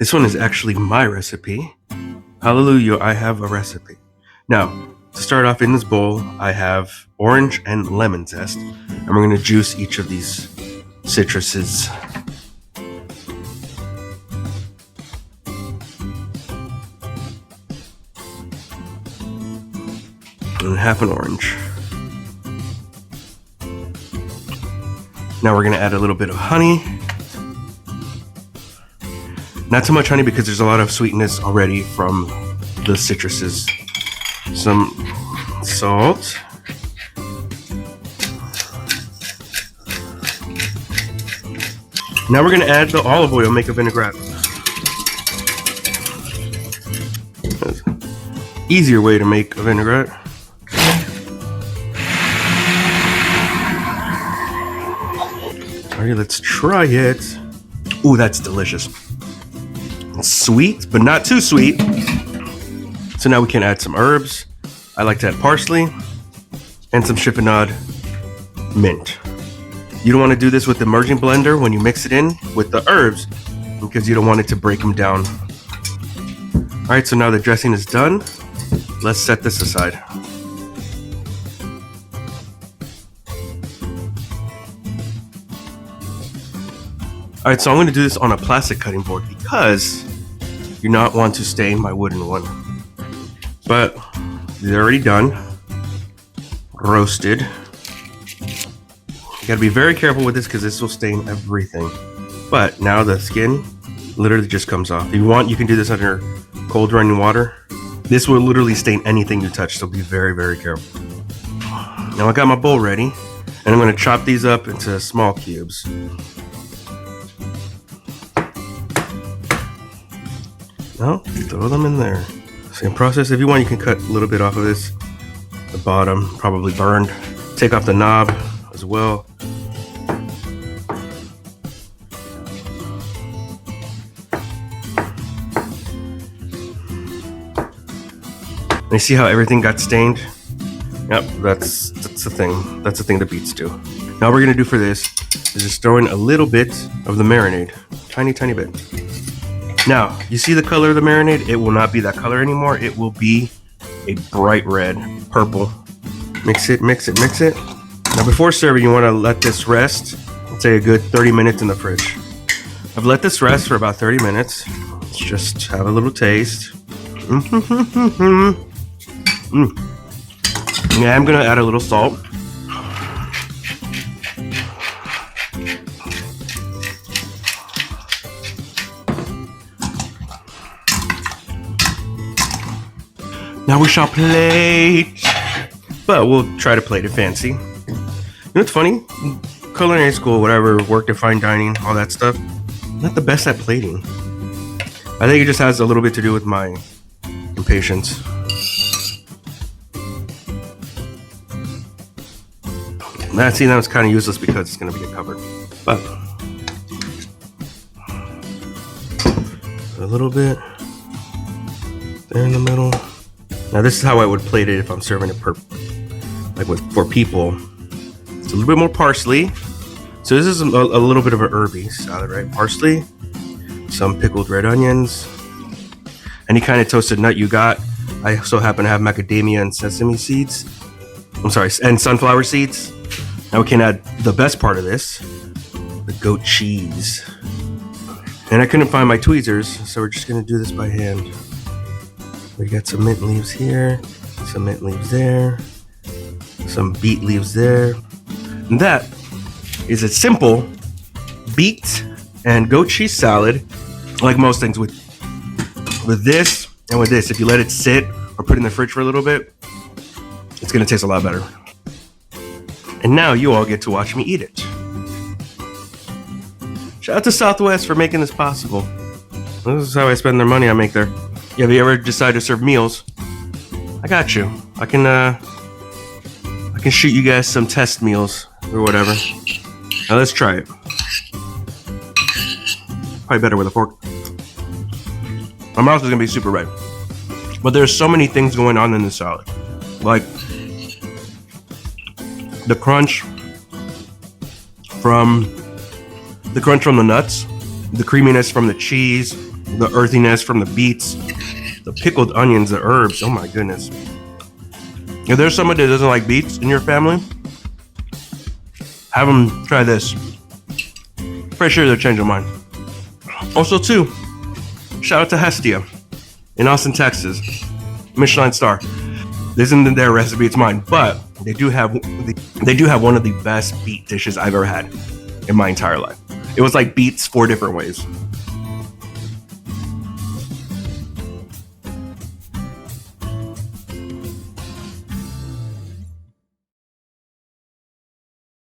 This one is actually my recipe. Hallelujah, I have a recipe. Now, to start off in this bowl, I have orange and lemon zest, and we're going to juice each of these citruses. And half an orange. Now we're going to add a little bit of honey. Not too much honey because there's a lot of sweetness already from the citruses. Some salt. Now we're going to add the olive oil, make a vinaigrette. Easier way to make a vinaigrette. Alright, let's try it. Ooh, that's delicious. It's sweet, but not too sweet. So now we can add some herbs. I like to add parsley and some chiffonade mint. You don't want to do this with the merging blender when you mix it in with the herbs because you don't want it to break them down. Alright, so now the dressing is done. Let's set this aside. Alright, so I'm going to do this on a plastic cutting board because you do not want to stain my wooden one. But they're already done. Roasted. You gotta be very careful with this because this will stain everything. But now the skin literally just comes off. If you want, you can do this under cold running water. This will literally stain anything you touch, so be very, very careful. Now I got my bowl ready, and I'm going to chop these up into small cubes. Now, throw them in there. Same process. If you want, you can cut a little bit off of this. The bottom, probably burned. Take off the knob as well. And you see how everything got stained? Yep, that's the thing. That's the thing that beets do. Now what we're gonna do for this is just throw in a little bit of the marinade. Tiny, tiny bit. Now, you see the color of the marinade? It will not be that color anymore. It will be a bright red, purple. Mix it, mix it, mix it. Now before serving, you wanna let this rest. Let's say a good 30 minutes in the fridge. I've let this rest for about 30 minutes. Let's just have a little taste. Yeah, I'm gonna add a little salt. Now we shall plate, but we'll try to plate it fancy. You know what's funny? Culinary school, whatever, worked at fine dining, all that stuff. I'm not the best at plating. I think it just has a little bit to do with my impatience. That was kind of useless because it's going to be covered. But a little bit there in the middle. Now this is how I would plate it if I'm serving it for people. It's a little bit more parsley. So this is a little bit of an herby salad, right? Parsley, some pickled red onions, any kind of toasted nut you got. I also happen to have macadamia and sesame seeds. And sunflower seeds. Now we can add the best part of this, the goat cheese. And I couldn't find my tweezers, so we're just gonna do this by hand. We got some mint leaves here, some mint leaves there, some beet leaves there. And that is a simple beet and goat cheese salad, like most things with this and with this. If you let it sit or put it in the fridge for a little bit, it's gonna taste a lot better. And now you all get to watch me eat it. Shout out to Southwest for making this possible. This is how I spend their money I make there. Yeah, if you ever decide to serve meals, I got you. I can shoot you guys some test meals or whatever. Now let's try it. Probably better with a fork. My mouth is gonna be super red. But there's so many things going on in the salad. Like the crunch from the nuts, the creaminess from the cheese, the earthiness from the beets, the pickled onions, the herbs. Oh my goodness. If there's somebody that doesn't like beets in your family, have them try this. Pretty sure they'll change their mind. Also, too, shout out to Hestia in Austin, Texas. Michelin star. This isn't their recipe, it's mine. But they do have one of the best beet dishes I've ever had in my entire life. It was like beets 4 different ways.